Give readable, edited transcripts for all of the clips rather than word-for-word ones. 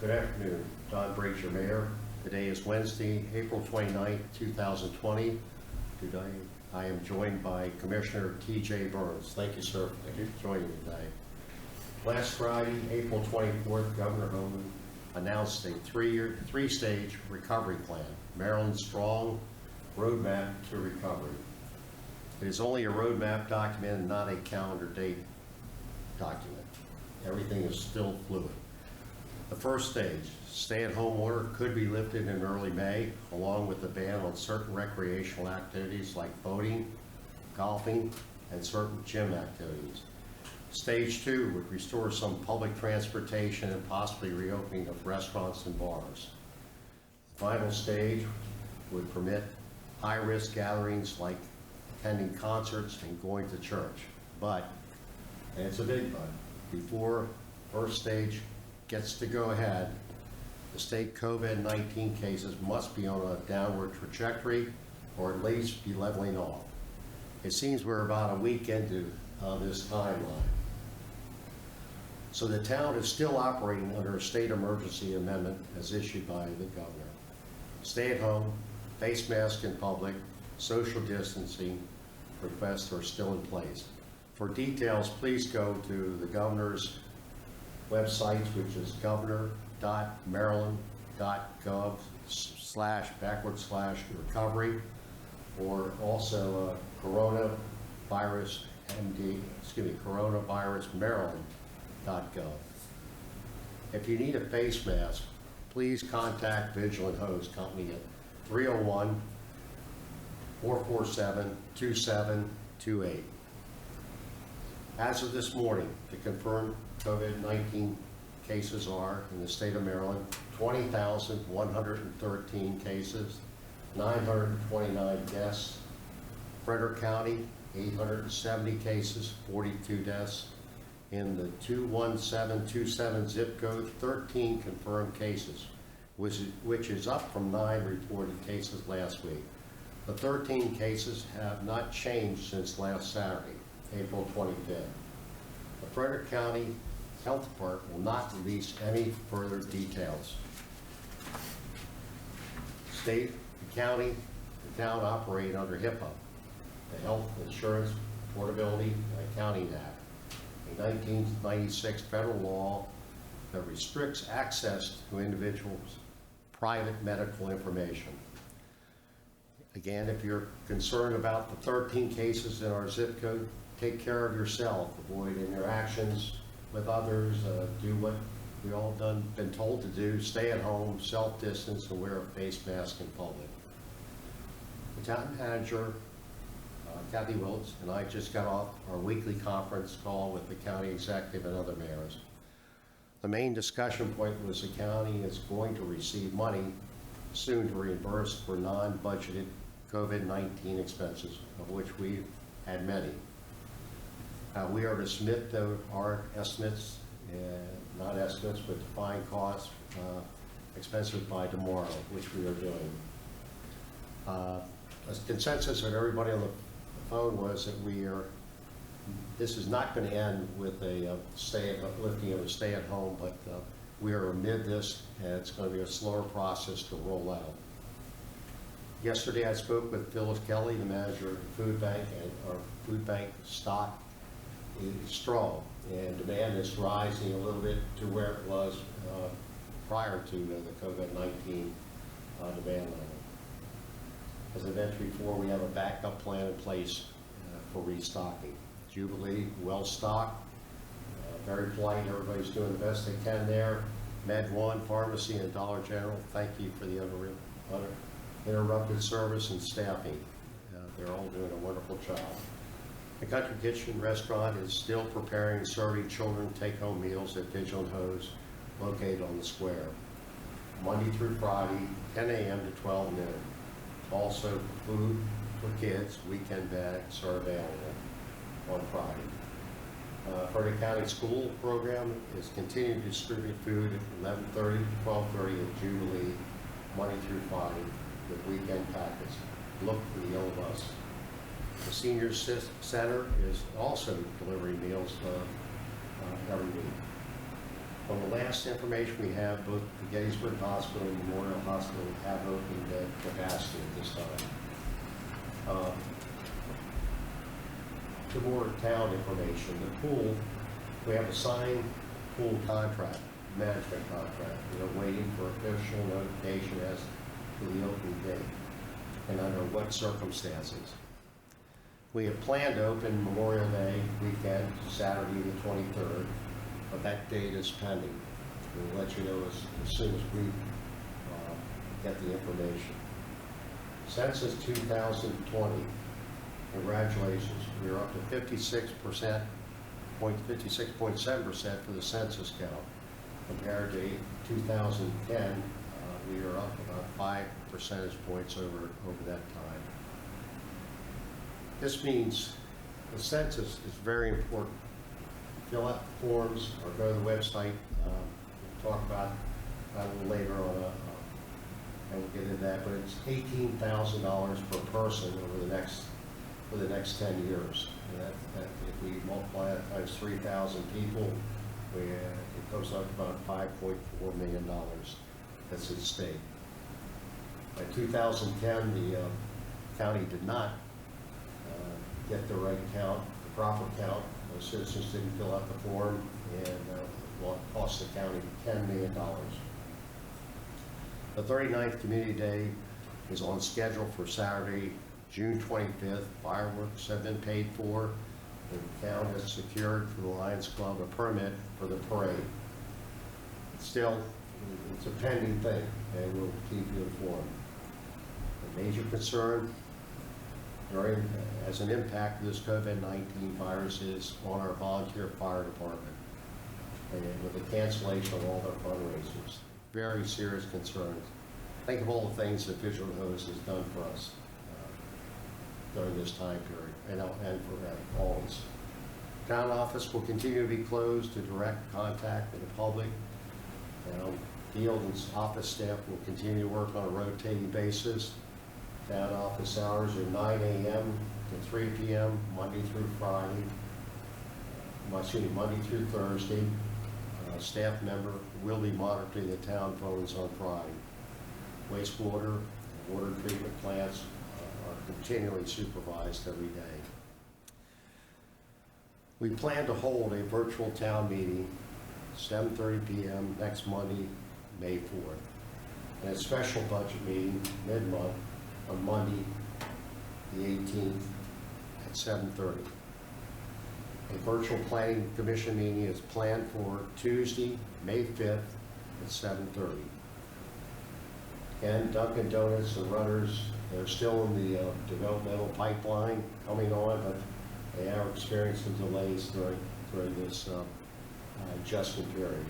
Good afternoon. Don Briggs, your mayor. Today is Wednesday, April 29th, 2020. Today I am joined by Commissioner T.J. Burns. Thank you, sir, for joining me today. Last Friday, April 24th, Governor Hogan announced a three-stage recovery plan, Maryland's strong roadmap to recovery. It is only a roadmap document, not a calendar date document. Everything is still fluid. The first stage, stay-at-home order, could be lifted in early May, along with the ban on certain recreational activities like boating, golfing, and certain gym activities. Stage 2 would restore some public transportation and possibly reopening of restaurants and bars. The final stage would permit high-risk gatherings like attending concerts and going to church. But, and it's a big but, before first stage gets to go ahead, the state COVID-19 cases must be on a downward trajectory or at least be leveling off. It seems we're about a week into this timeline. So the town is still operating under a state emergency amendment as issued by the governor. Stay at home, face mask in public, social distancing requests are still in place. For details, please go to the governor's website, which is governor.maryland.gov/recovery, or also coronavirusmaryland.gov. If you need a face mask, please contact Vigilant Hose Company at 301-447-2728. As of this morning, the confirmed COVID-19 cases are in the state of Maryland, 20,113 cases, 929 deaths. Frederick County, 870 cases, 42 deaths. In the 21727 zip code, 13 confirmed cases, which is up from 9 reported cases last week. The 13 cases have not changed since last Saturday, April 25th. The Frederick County Health Department will not release any further details. State, the county, the town operate under HIPAA, the Health Insurance Portability and Accounting Act, a 1996 federal law that restricts access to individuals' private medical information. Again, if you're concerned about the 13 cases in our zip code, take care of yourself, avoid interactions with others, do what we all been told to do, stay at home, self-distance, and wear a face mask in public. The town manager, Kathy Willis, and I just got off our weekly conference call with the county executive and other mayors. The main discussion point was the county is going to receive money soon to reimburse for non-budgeted COVID-19 expenses, of which we've had many. We are to submit our estimates, not estimates, but defined costs, expenses by tomorrow, which we are doing. A consensus of everybody on the phone was that this is not going to end with a lifting of a stay at home, but we are amid this, and it's going to be a slower process to roll out. Yesterday I spoke with Phyllis Kelly, the manager of the food bank, and our food bank stock is strong, and demand is rising a little bit to where it was prior to the COVID-19 demand level. As I mentioned before, we have a backup plan in place for restocking. Jubilee, well stocked, very polite, everybody's doing the best they can there. Med One, Pharmacy, and Dollar General, thank you for the uninterrupted service and staffing. They're all doing a wonderful job. The Country Kitchen restaurant is still preparing and serving children take-home meals at Vigilant Hose, located on the square, Monday through Friday, 10 a.m. to 12 noon. Also, food for kids, weekend bags are available on Friday. Frederick County School Program is continuing to distribute food at 11:30 to 12:30 at Jubilee, Monday through Friday, with weekend packets. Look for the yellow bus. The Senior Center is also delivering meals every week. From the last information we have, both the Gettysburg Hospital and Memorial Hospital have open bed capacity at this time. To more town information, the pool, we have a signed pool contract, management contract. We are waiting for official notification as to the opening date and under what circumstances. We have planned to open Memorial Day weekend, Saturday the 23rd, but that date is pending. We'll let you know as soon as we get the information. Census 2020, congratulations. We are up to 56%, 56.7% for the census count. Compared to 2010, we are up about 5 percentage points over that time. This means the census is very important. Fill out the forms or go to the website. We'll talk about that a little later on, and we'll get into that. But it's $18,000 per person over the next 10 years. And that if we multiply that times 3,000 people, it goes up to about $5.4 million. That's at stake. By 2010, the county did not get the right count, the proper count. The citizens didn't fill out the form, and it cost the county $10 million. The 39th Community Day is on schedule for Saturday, June 25th. Fireworks have been paid for. The town has secured for the Lions Club a permit for the parade. Still, it's a pending thing, and we'll keep you informed. A major concern as an impact of this COVID-19 virus is on our volunteer fire department, and with the cancellation of all their fundraisers. Very serious concerns. Think of all the things that Visual Hose has done for us during this time period, and for always. Town office will continue to be closed to direct contact with the public. Field and office staff will continue to work on a rotating basis. Town office hours are 9 a.m. to 3 p.m. Monday through Friday. Monday through Thursday. Staff member will be monitoring the town phones on Friday. Wastewater and water treatment plants are continually supervised every day. We plan to hold a virtual town meeting 7:30 p.m. next Monday, May 4th, and a special budget meeting mid-month on Monday, the 18th at 7:30. A virtual planning commission meeting is planned for Tuesday, May 5th at 7:30. And Dunkin' Donuts and Runners, they're still in the developmental pipeline coming on, but they are experiencing delays during this adjustment period.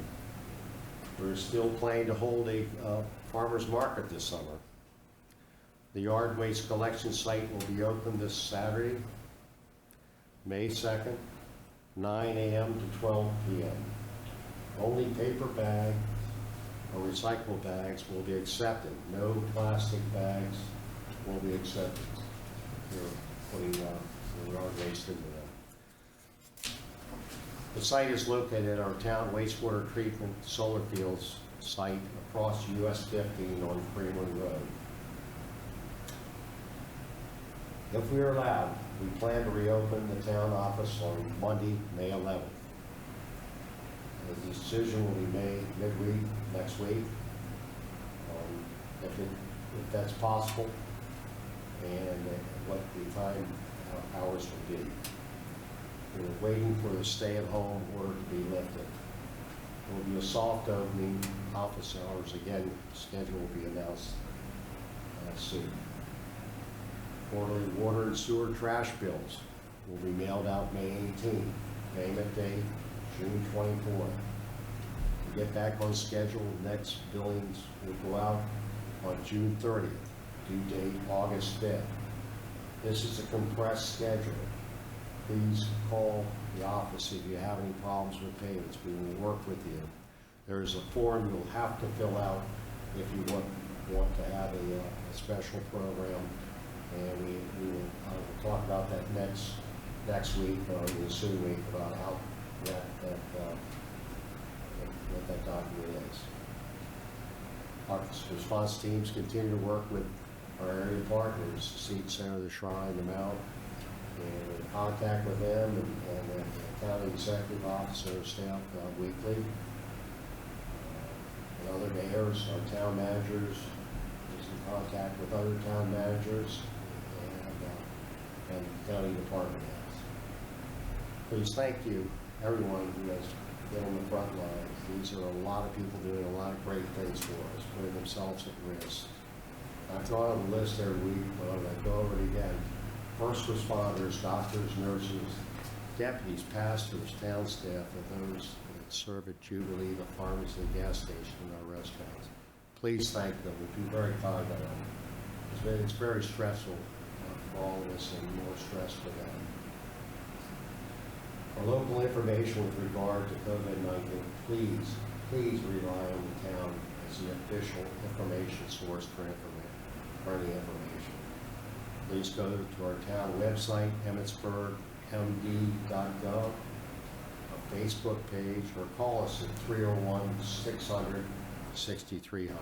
We're still planning to hold a farmer's market this summer. The yard waste collection site will be open this Saturday, May 2nd, 9 a.m. to 12 p.m. Only paper bags or recyclable bags will be accepted. No plastic bags will be accepted. We're putting the yard waste into them. The site is located at our town wastewater treatment solar fields site across US 15 on Freeman Road. If we are allowed, we plan to reopen the town office on Monday, May 11th. The decision will be made midweek next week, if that's possible, and what the time hours will be. We're waiting for the stay-at-home order to be lifted. There will be a soft opening. Office hours, again, schedule will be announced soon. Quarterly water and sewer trash bills will be mailed out May 18th. Payment date, June 24th. To get back on schedule, next billings will go out on June 30th. Due date, August 5th. This is a compressed schedule. Please call the office if you have any problems with payments. We will work with you. There is a form you'll have to fill out if you want to have a special program, and we will we'll talk about that next week or the ensuing week about how that document is. Our response teams continue to work with our area partners, Seed Center, the Shrine, the Mount, and in contact with them and the county executive officer staff weekly. And other mayors, our town managers, is in contact with other town managers and county department heads. Please thank you, everyone who has been on the front lines. These are a lot of people doing a lot of great things for us, putting themselves at risk. I've gone on the list every week, but I'm going to go over it again. First responders, doctors, nurses, deputies, pastors, town staff, and those that serve at Jubilee, the pharmacy, the gas station, and our restaurants. Please thank them. We'd be very kind to them. It's very stressful for all of us and more stress for them. For local information with regard to COVID-19, please rely on the town as the official information source for any information. Please go to our town website, emmitsburgmd.gov, a Facebook page, or call us at 301-600-6300.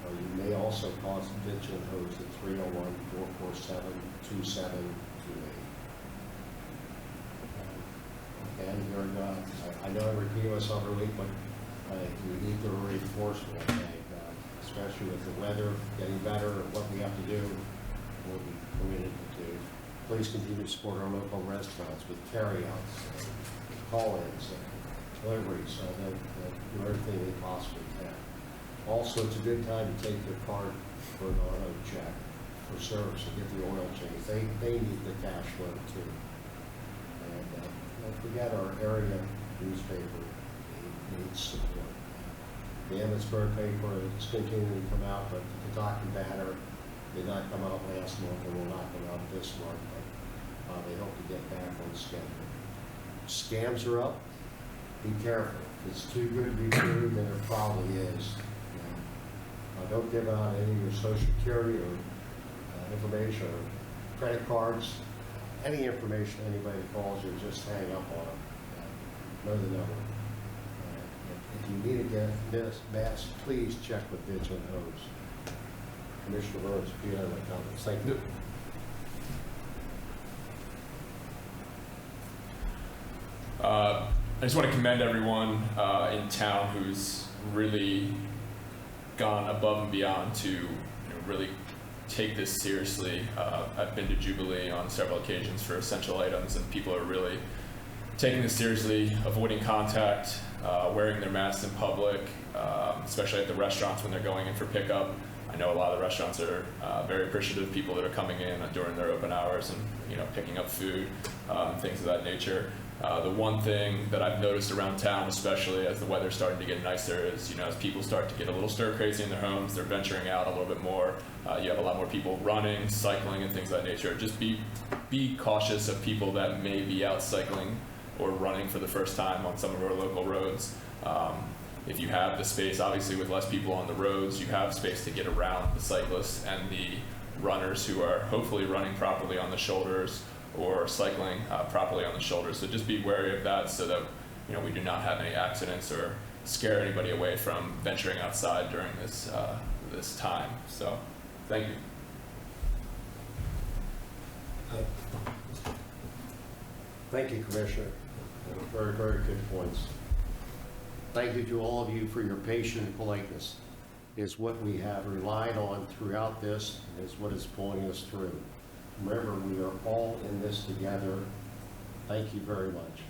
You may also call us Vigilant Host at 301-447-2728. And I know I repeat myself every week, but we need to reinforce one thing, especially with the weather getting better and what we have to do, we'll be committed to. Please continue to support our local restaurants with carryouts, call-ins, deliveries, that do everything they possibly can. Also, it's a good time to take your card for an auto check for service and get the oil change. They need the cash flow too. And don't forget our area newspaper needs support. The Emmitsburg paper is continuing to come out, but the Talking Banner did not come out last month and will not come out this month, but they hope to get back on schedule. Scams are up. Be careful. If it's too good to be true, then it probably is. Don't give out any of your social security or information or credit cards. Any information anybody calls you, just hang up on them. Know the number. If you need to get this mass, please check with Vigilant Host. Commissioner Burns, if you have any comments. Thank you. I just want to commend everyone in town who's really gone above and beyond to really take this seriously. I've been to Jubilee on several occasions for essential items, and people are really taking this seriously, avoiding contact, wearing their masks in public, especially at the restaurants when they're going in for pickup. I know a lot of the restaurants are very appreciative of people that are coming in during their open hours and picking up food, things of that nature. The one thing that I've noticed around town, especially as the weather's starting to get nicer, is as people start to get a little stir crazy in their homes, they're venturing out a little bit more. You have a lot more people running, cycling, and things of that nature. Just be cautious of people that may be out cycling or running for the first time on some of our local roads. If you have the space, obviously with less people on the roads, you have space to get around the cyclists and the runners who are hopefully running properly on the shoulders or cycling properly on the shoulders. So just be wary of that so that we do not have any accidents or scare anybody away from venturing outside during this this time. So thank you. Thank you, Commissioner. Very, very good points. Thank you to all of you for your patience and politeness. Is what we have relied on throughout this, is what is pulling us through. Remember, we are all in this together. Thank you very much.